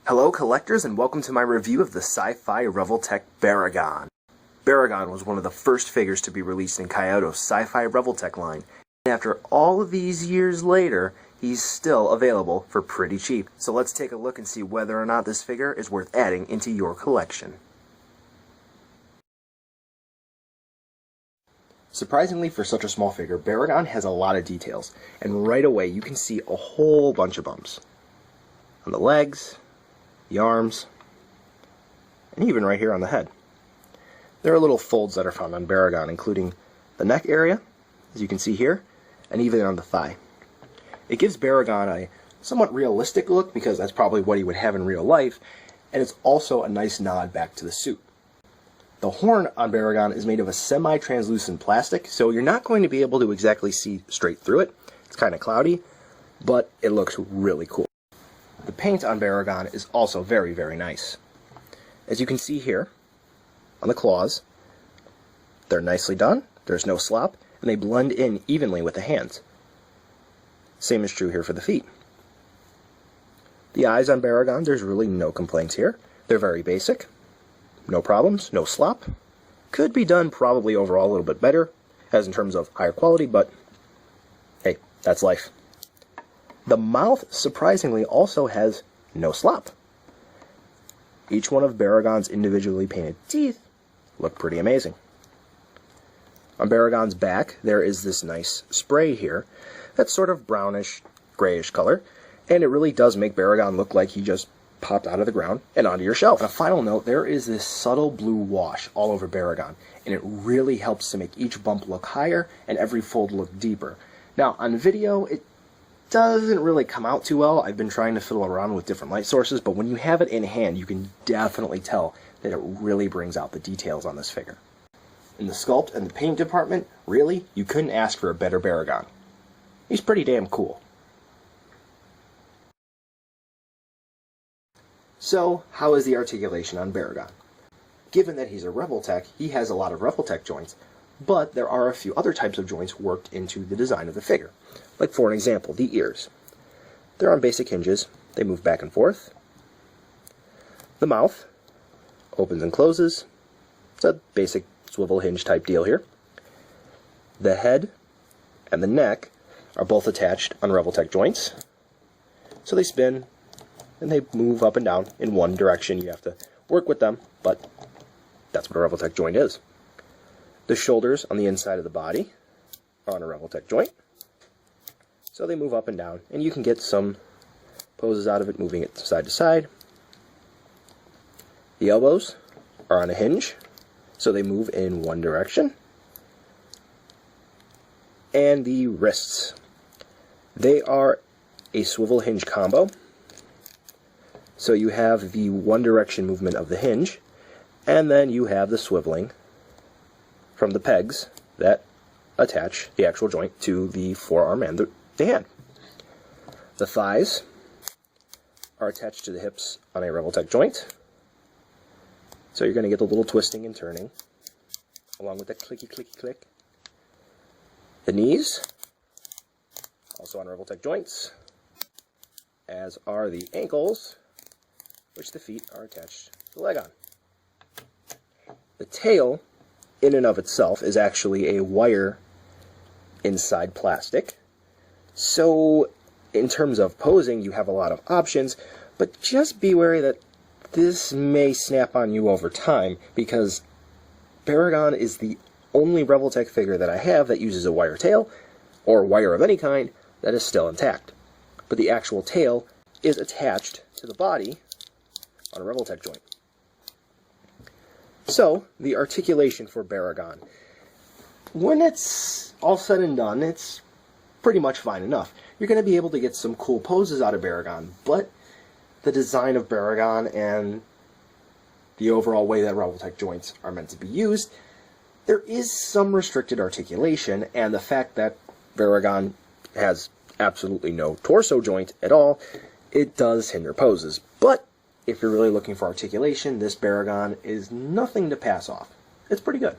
Hello collectors, and welcome to my review of the sci-fi Revoltech Baragon. Baragon was one of the first figures to be released in Kyoto's sci-fi Revoltech line, and after all of these years later, he's still available for pretty cheap. So let's take a look and see whether or not this figure is worth adding into your collection. Surprisingly, for such a small figure, Baragon has a lot of details, and right away you can see a whole bunch of bumps. On the legs, the arms, and even right here on the head. There are little folds that are found on Baragon, including the neck area, as you can see here, and even on the thigh. It gives Baragon a somewhat realistic look, because that's probably what he would have in real life, and it's also a nice nod back to the suit. The horn on Baragon is made of a semi-translucent plastic, so you're not going to be able to exactly see straight through it. It's kind of cloudy, but it looks really cool. The paint on Baragon is also very, very nice. As you can see here, on the claws, they're nicely done, there's no slop, and they blend in evenly with the hands. Same is true here for the feet. The eyes on Baragon, there's really no complaints here. They're very basic, no problems, no slop. Could be done probably overall a little bit better, as in terms of higher quality, but hey, that's life. The mouth, surprisingly, also has no slop. Each one of Baragon's individually painted teeth look pretty amazing. On Baragon's back, there is this nice spray here that's sort of brownish, grayish color, and it really does make Baragon look like he just popped out of the ground and onto your shelf. On a final note, there is this subtle blue wash all over Baragon, and it really helps to make each bump look higher and every fold look deeper. Now, on video, it doesn't really come out too well. I've been trying to fiddle around with different light sources, but when you have it in hand, you can definitely tell that it really brings out the details on this figure. In the sculpt and the paint department, really, you couldn't ask for a better Baragon. He's pretty damn cool. So, how is the articulation on Baragon? Given that he's a Revoltech, he has a lot of Revoltech joints, but there are a few other types of joints worked into the design of the figure. Like, for an example, the ears. They're on basic hinges. They move back and forth. The mouth opens and closes. It's a basic swivel hinge type deal here. The head and the neck are both attached on Revoltech joints. So they spin and they move up and down in one direction. You have to work with them, but that's what a Revoltech joint is. The shoulders on the inside of the body are on a Revoltech joint. So they move up and down, and you can get some poses out of it, moving it side to side. The elbows are on a hinge, so they move in one direction. And the wrists, they are a swivel hinge combo. So you have the one direction movement of the hinge, and then you have the swiveling from the pegs that attach the actual joint to the forearm and the hand. The thighs are attached to the hips on a Revoltech joint, so you're going to get the little twisting and turning, along with the clicky clicky click. The knees, also on Revoltech joints, as are the ankles, which the feet are attached to the leg on. The tail, in and of itself, is actually a wire inside plastic. So, in terms of posing, you have a lot of options, but just be wary that this may snap on you over time, because Baragon is the only Revoltech figure that I have that uses a wire tail, or wire of any kind, that is still intact. But the actual tail is attached to the body on a Revoltech joint. So, the articulation for Baragon. When it's all said and done, it's pretty much fine enough. You're going to be able to get some cool poses out of Baragon, but the design of Baragon and the overall way that Revoltech joints are meant to be used, there is some restricted articulation, and the fact that Baragon has absolutely no torso joint at all, it does hinder poses. But if you're really looking for articulation, this Baragon is nothing to pass off. It's pretty good.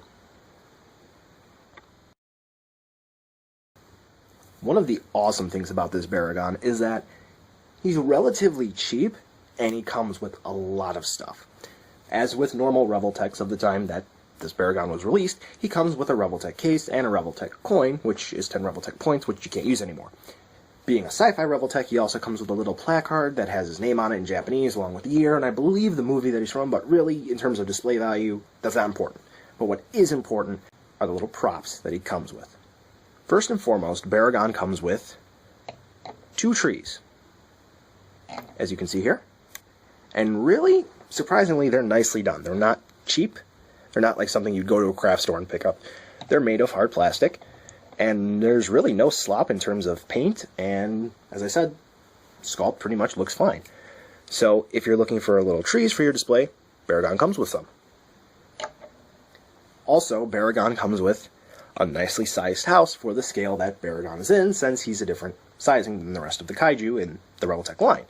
One of the awesome things about this Baragon is that he's relatively cheap, and he comes with a lot of stuff. As with normal Revoltechs of the time that this Baragon was released, he comes with a Revoltech case and a Revoltech coin, which is 10 Revoltech points, which you can't use anymore. Being a sci-fi Revoltech, he also comes with a little placard that has his name on it in Japanese, along with the year, and I believe the movie that he's from, but really, in terms of display value, that's not important. But what is important are the little props that he comes with. First and foremost, Baragon comes with 2 trees, as you can see here. And really, surprisingly, they're nicely done. They're not cheap. They're not like something you'd go to a craft store and pick up. They're made of hard plastic, and there's really no slop in terms of paint, and as I said, sculpt pretty much looks fine. So if you're looking for little trees for your display, Baragon comes with some. Also, Baragon comes with a nicely sized house for the scale that Baragon is in, since he's a different sizing than the rest of the kaiju in the Revoltech line.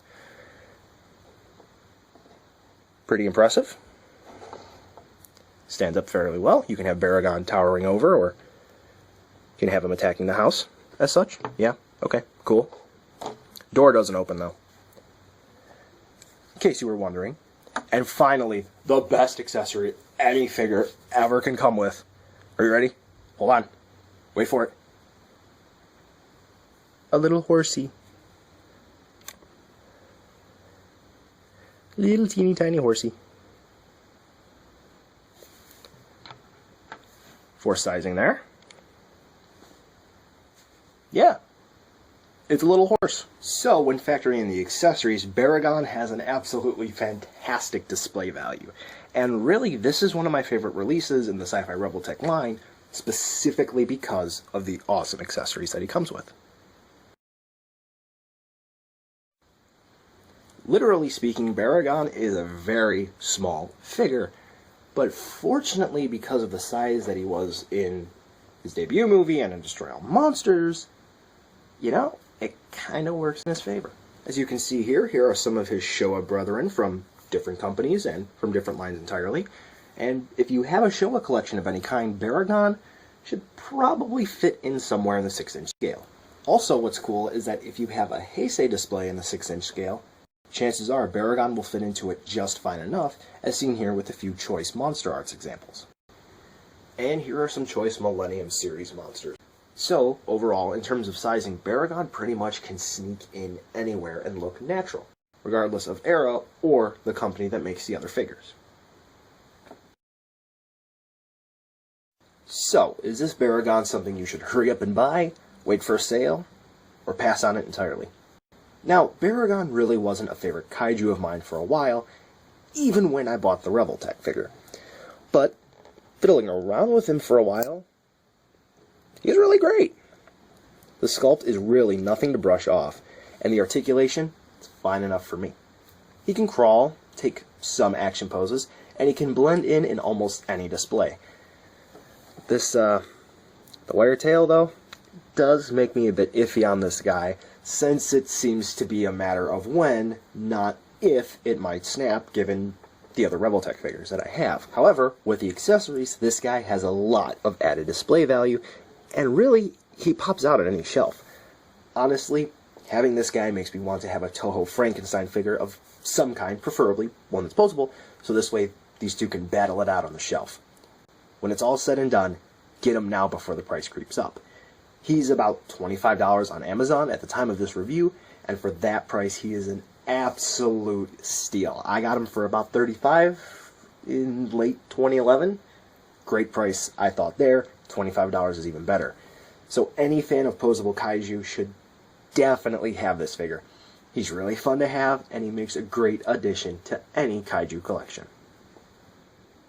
Pretty impressive. Stands up fairly well. You can have Baragon towering over, or you can have him attacking the house as such. Yeah, okay, cool. Door doesn't open, though, in case you were wondering. And finally, the best accessory any figure ever can come with. Are you ready? Hold on. Wait for it. A little horsey. Little teeny tiny horsey. For sizing there. Yeah. It's a little horse. So, when factoring in the accessories, Baragon has an absolutely fantastic display value. And really, this is one of my favorite releases in the Sci-Fi Revoltech line, specifically because of the awesome accessories that he comes with. Literally speaking, Baragon is a very small figure, but fortunately, because of the size that he was in his debut movie and in Destroy All Monsters, you know, it kind of works in his favor. As you can see here, here are some of his Showa brethren from different companies and from different lines entirely. And if you have a Showa collection of any kind, Baragon should probably fit in somewhere in the 6-inch scale. Also, what's cool is that if you have a Heisei display in the 6-inch scale, chances are Baragon will fit into it just fine enough, as seen here with a few choice Monster Arts examples. And here are some choice Millennium Series monsters. So, overall, in terms of sizing, Baragon pretty much can sneak in anywhere and look natural, regardless of era or the company that makes the other figures. So, is this Baragon something you should hurry up and buy, wait for a sale, or pass on it entirely? Now, Baragon really wasn't a favorite kaiju of mine for a while, even when I bought the Revoltech figure. But, fiddling around with him for a while, he's really great. The sculpt is really nothing to brush off, and the articulation is fine enough for me. He can crawl, take some action poses, and he can blend in almost any display. This, the wire tail, though, does make me a bit iffy on this guy, since it seems to be a matter of when, not if, it might snap, given the other Revoltech figures that I have. However, with the accessories, this guy has a lot of added display value, and really, he pops out at any shelf. Honestly, having this guy makes me want to have a Toho Frankenstein figure of some kind, preferably one that's posable, so this way these two can battle it out on the shelf. When it's all said and done, get him now before the price creeps up. He's about $25 on Amazon at the time of this review, and for that price, he is an absolute steal. I got him for about $35 in late 2011. Great price, I thought there. $25 is even better. So any fan of posable kaiju should definitely have this figure. He's really fun to have, and he makes a great addition to any kaiju collection.